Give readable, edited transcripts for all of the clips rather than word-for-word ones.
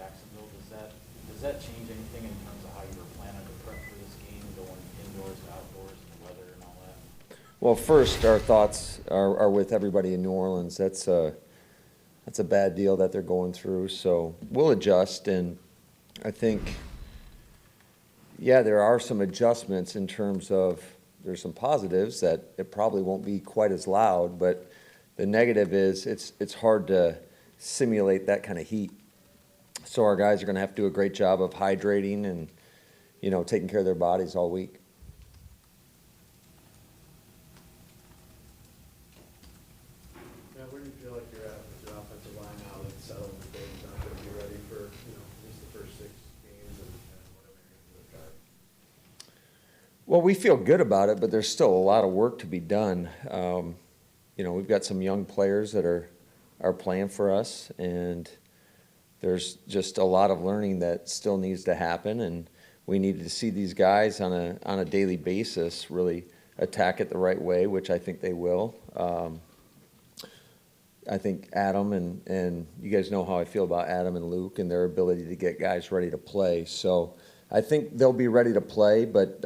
Jacksonville. Does that change anything in terms of how you were planning to prep for this game, going indoors to outdoors, and the weather and all that? Well, first, our thoughts are with everybody in New Orleans. That's a bad deal that they're going through. So we'll adjust, and I think, yeah, there are some adjustments in terms of there's some positives that it probably won't be quite as loud, but the negative is it's hard to simulate that kind of heat. So our guys are going to have to do a great job of hydrating and, taking care of their bodies all week. Yeah, where do you feel like you're at with your offensive line now that's settled and things not going to be ready for, at least the first 6 games and whatever you're going to do with that? Well, we feel good about it, but there's still a lot of work to be done. We've got some young players that are playing for us, and there's just a lot of learning that still needs to happen, and we need to see these guys on a daily basis really attack it the right way, which I think they will. I think Adam and you guys know how I feel about Adam and Luke and their ability to get guys ready to play. So I think they'll be ready to play, but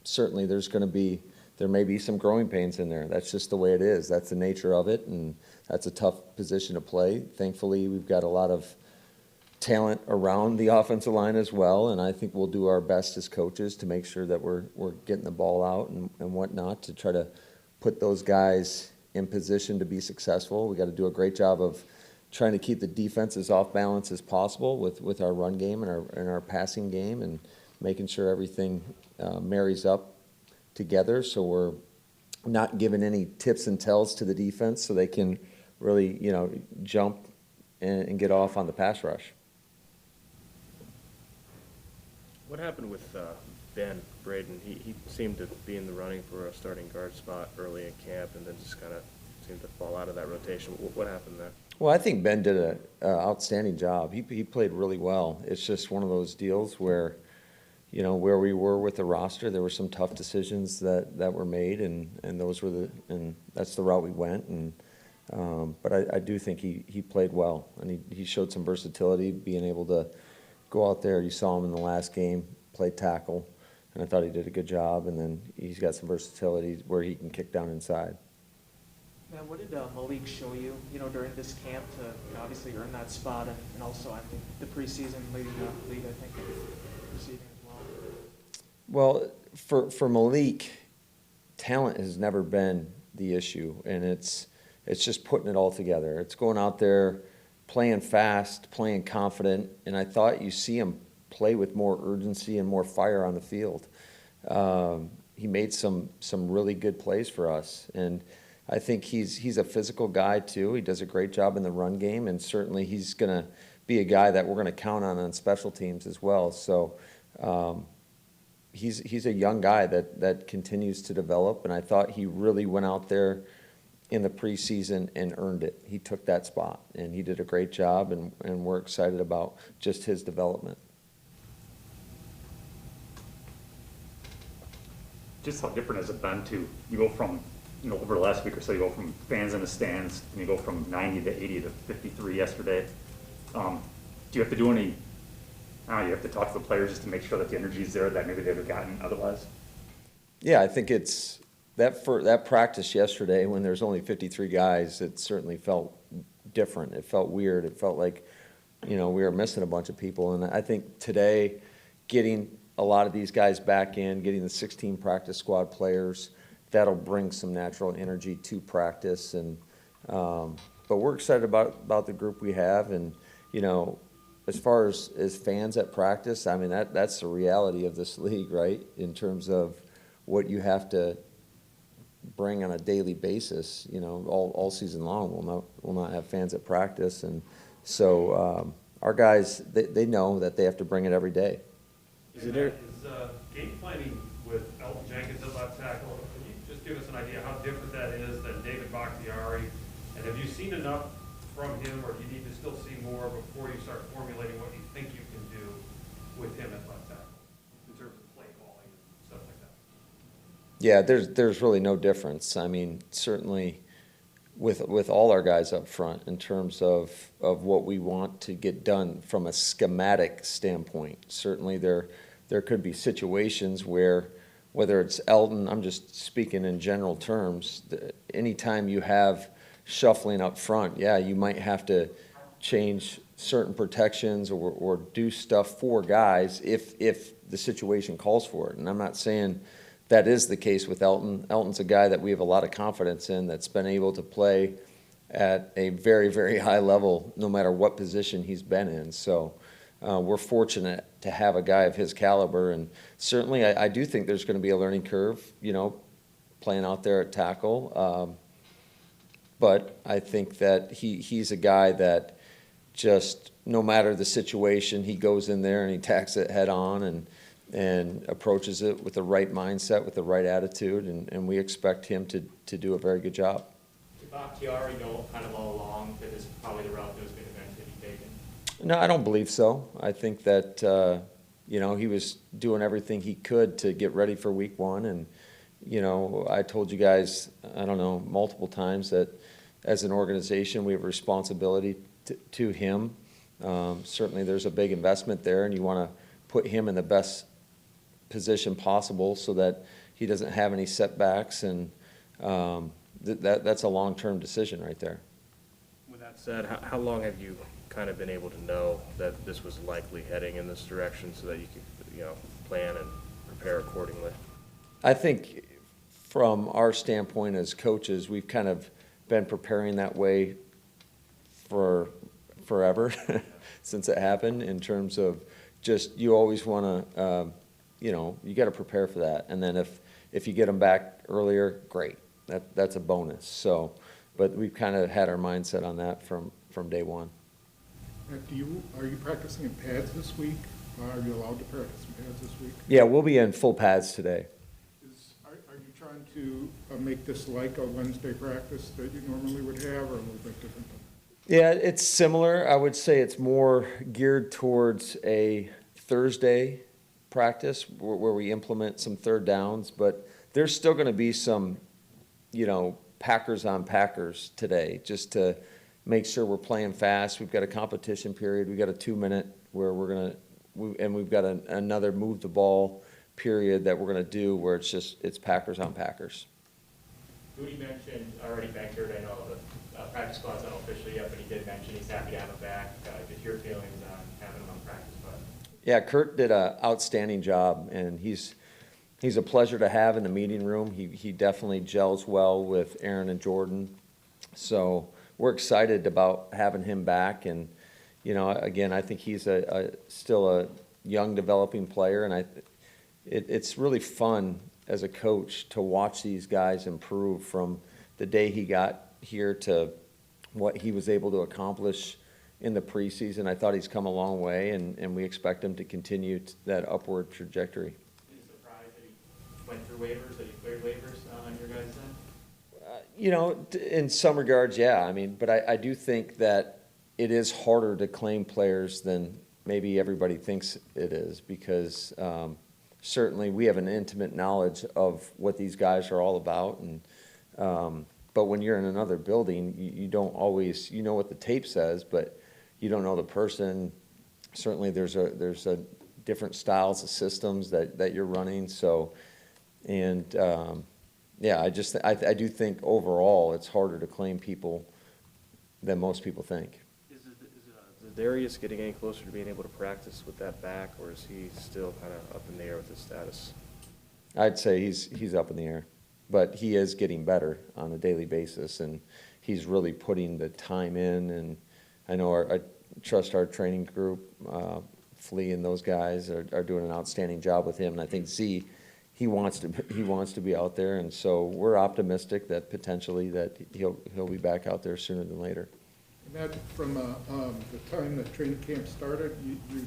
certainly there may be some growing pains in there. That's just the way it is. That's the nature of it, and that's a tough position to play. Thankfully, we've got a lot of talent around the offensive line as well, and I think we'll do our best as coaches to make sure that we're getting the ball out and whatnot to try to put those guys in position to be successful. We got to do a great job of trying to keep the defense as off balance as possible with our run game and our passing game, and making sure everything marries up together, so we're not giving any tips and tells to the defense so they can really, jump and get off on the pass rush. What happened with Ben Braden? He seemed to be in the running for a starting guard spot early in camp, and then just kind of seemed to fall out of that rotation. What happened there? Well, I think Ben did an outstanding job. He played really well. It's just one of those deals where, where we were with the roster, there were some tough decisions that were made, and that's the route we went. And but I do think he played well, and he showed some versatility, being able to go out there. You saw him in the last game, play tackle, and I thought he did a good job. And then he's got some versatility where he can kick down inside. Man, what did Malik show you, during this camp to obviously earn that spot, and also I think the preseason leading the lead, I think, in receiving as well? Well, for Malik, talent has never been the issue, and it's just putting it all together. It's going out there, playing fast, playing confident, and I thought you see him play with more urgency and more fire on the field. He made some really good plays for us, and I think he's a physical guy too. He does a great job in the run game, and certainly he's going to be a guy that we're going to count on special teams as well. So he's a young guy that continues to develop, and I thought he really went out there in the preseason and earned it. He took that spot, and he did a great job, and we're excited about just his development. Just how different has it been you go from, over the last week or so, you go from fans in the stands, and you go from 90 to 80 to 53 yesterday. Do you have to do any, you have to talk to the players just to make sure that the energy is there that maybe they'd have gotten otherwise? Yeah, I think it's that practice yesterday when there's only 53 guys, it certainly felt different. It felt weird. It felt like, we were missing a bunch of people. And I think today, getting a lot of these guys back in, getting the 16 practice squad players, that'll bring some natural energy to practice. And but we're excited about the group we have. And as far as fans at practice, I mean that's the reality of this league, right? In terms of what you have to bring on a daily basis. All season long, we'll not have fans at practice, and so our guys they know that they have to bring it every day. Is game planning with Elton Jenkins at left tackle, can you just give us an idea how different that is than David Bakhtiari? And have you seen enough from him, or do you need to still see more before you start formulating what you think you can do with him at left tackle in terms of play calling and stuff like that? Yeah, there's really no difference. I mean, certainly with all our guys up front in terms of what we want to get done from a schematic standpoint. Certainly there could be situations where, whether it's Elton, I'm just speaking in general terms, anytime you have shuffling up front, yeah, you might have to change certain protections or do stuff for guys if the situation calls for it. And I'm not saying that is the case with Elton. Elton's a guy that we have a lot of confidence in, that's been able to play at a very, very high level no matter what position he's been in. So we're fortunate to have a guy of his caliber, and certainly I do think there's going to be a learning curve, you know, playing out there at tackle. But I think that he's a guy that just, no matter the situation, he goes in there and he attacks it head on and approaches it with the right mindset, with the right attitude, and we expect him to do a very good job. Did Bakhtiari know kind of all along that this is probably the route that was going to eventually be taken? No, I don't believe so. I think that, you know, he was doing everything he could to get ready for week one. And, you know, I told you guys, I don't know, multiple times that as an organization, we have a responsibility to him. Certainly there's a big investment there, and you want to put him in the best position possible so that he doesn't have any setbacks. And that's a long-term decision right there. With that said, how long have you kind of been able to know that this was likely heading in this direction so that you could, you know, plan and prepare accordingly? I think from our standpoint as coaches, we've kind of been preparing that way for forever since it happened, in terms of just, you always want to, you know, you got to prepare for that. And then if you get them back earlier, great. That's a bonus. So, but we've kind of had our mindset on that from day one. Are you practicing in pads this week? Are you allowed to practice in pads this week? Yeah, we'll be in full pads today. Are you trying to make this like a Wednesday practice that you normally would have, or a little bit different? Yeah, it's similar. I would say it's more geared towards a Thursday practice where we implement some third downs, but there's still going to be some, you know, Packers on Packers today, just to make sure we're playing fast. We've got a competition period. We've got a 2-minute where we've got another move the ball period that we're going to do where it's Packers on Packers. Goody mentioned already Benkert, I know the practice squad's not official yet, but he did mention he's happy to have him back. Just your feelings on having him on practice squad? Yeah, Kurt did an outstanding job, and he's a pleasure to have in the meeting room. He definitely gels well with Aaron and Jordan. So we're excited about having him back. And, you know, again, I think he's still a young developing player, and it's really fun as a coach to watch these guys improve from the day he got here to what he was able to accomplish in the preseason. I thought he's come a long way, and we expect him to continue that upward trajectory. Are you surprised that he went through waivers, that he cleared waivers on your guys' end? You know, in some regards, yeah. I mean, but I do think that it is harder to claim players than maybe everybody thinks it is, because certainly we have an intimate knowledge of what these guys are all about. And but when you're in another building, you don't always, you know what the tape says, but you don't know the person. Certainly there's a different styles of systems that you're running. So, and yeah, I do think overall it's harder to claim people than most people think. Is Darius getting any closer to being able to practice with that back, or is he still kind of up in the air with his status? I'd say he's up in the air, but he is getting better on a daily basis, and he's really putting the time in. And I know I trust our training group, Flea and those guys are doing an outstanding job with him. And I think Z, he wants to be out there, and so we're optimistic that potentially that he'll be back out there sooner than later. Matt, from the time that training camp started, you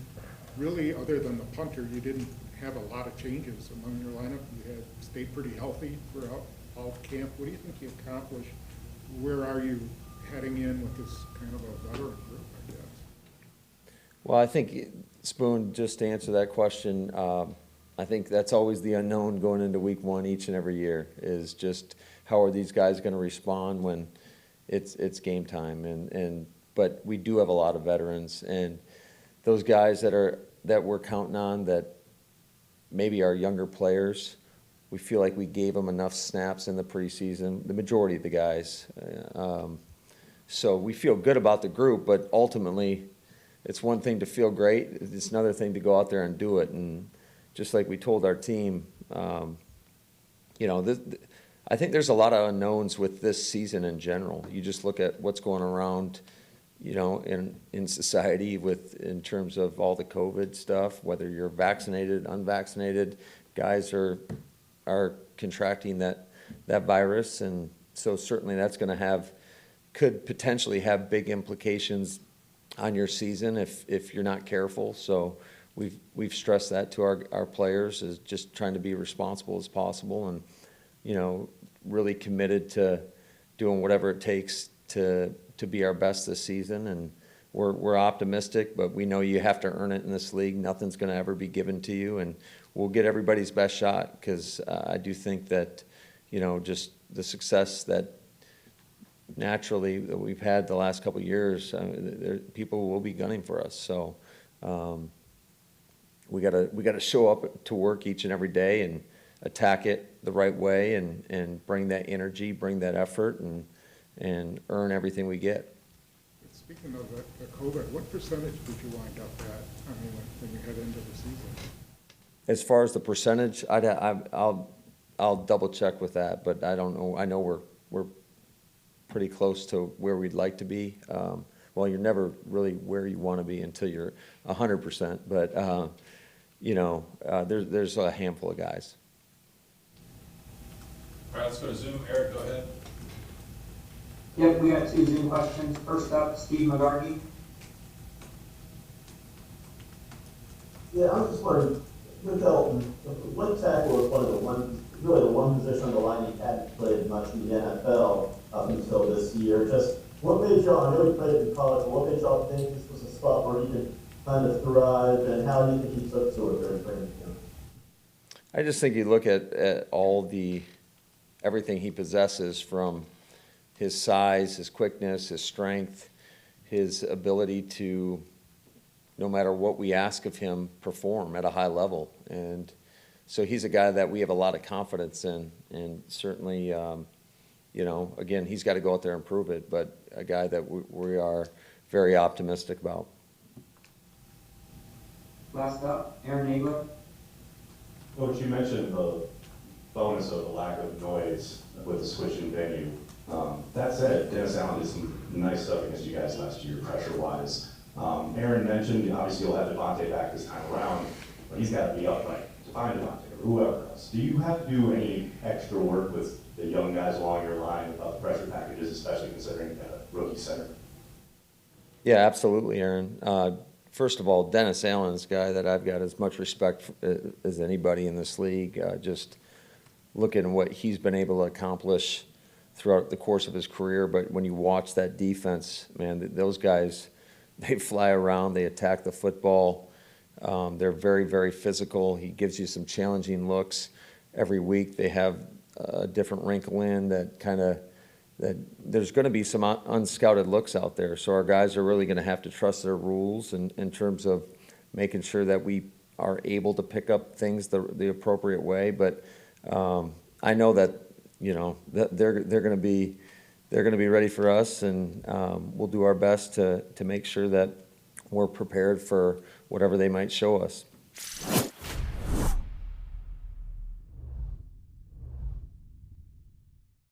really, other than the punter, you didn't have a lot of changes among your lineup. You had stayed pretty healthy throughout all camp. What do you think you accomplished? Where are you heading in with this kind of a veteran group, I guess? Well, I think, Spoon, just to answer that question, I think that's always the unknown going into week one each and every year, is just how are these guys going to respond when it's game time. But we do have a lot of veterans, and those guys that we're counting on that maybe are younger players, we feel like we gave them enough snaps in the preseason, the majority of the guys. So we feel good about the group, but ultimately, it's one thing to feel great. It's another thing to go out there and do it. And just like we told our team, I think there's a lot of unknowns with this season in general. You just look at what's going around, in society in terms of all the COVID stuff, whether you're vaccinated, unvaccinated, guys are contracting that virus. And so certainly that's going to could potentially have big implications on your season if you're not careful. So we've stressed that to our players, is just trying to be responsible as possible, and really committed to doing whatever it takes to be our best this season. And we're optimistic, but we know you have to earn it in this league. Nothing's going to ever be given to you, and we'll get everybody's best shot, because I do think that just the success that naturally that we've had the last couple of years, people will be gunning for us. So we gotta show up to work each and every day and attack it the right way, and bring that energy, bring that effort, and earn everything we get. Speaking of the COVID, what percentage did you wind up at, when you head into the season? As far as the percentage, I'll double check with that, but I don't know. I know we're pretty close to where we'd like to be. Well, you're never really where you want to be until you're 100%, but there's a handful of guys. All right, let's go to Zoom. Eric, go ahead. Yep, we got 2 Zoom questions. First up, Steve McGarty. Yeah, I was just wondering, with Elton, what tackle is really the one position on the line he hadn't played much in the NFL up until this year? Just what made y'all, I know he played in college, but what made y'all think this was a spot where he could kind of thrive, and how do you think he took to it during training camp? I just think you look at everything he possesses, from his size, his quickness, his strength, his ability to, no matter what we ask of him, perform at a high level. And so he's a guy that we have a lot of confidence in, and certainly, again, he's got to go out there and prove it, but a guy that we are very optimistic about. Last up, Aaron Nagler. Coach, you mentioned the bonus of the lack of noise with the switch in venue. That said, Dennis Allen did some nice stuff against you guys last year, pressure-wise. Aaron mentioned, obviously you'll have Devontae back this time around, but he's got to be upright to find Devontae, or whoever else. Do you have to do any extra work with the young guys along your line about the pressure packages, especially considering a rookie center? Yeah, absolutely, Aaron. First of all, Dennis Allen's a guy that I've got as much respect as anybody in this league. Just looking at what he's been able to accomplish throughout the course of his career. But when you watch that defense, man, those guys, they fly around, they attack the football. They're very, very physical. He gives you some challenging looks. Every week they have a different wrinkle in that there's going to be some unscouted looks out there. So our guys are really going to have to trust their rules in terms of making sure that we are able to pick up things the appropriate way. But I know that that they're going to be ready for us, and we'll do our best to make sure that we're prepared for whatever they might show us.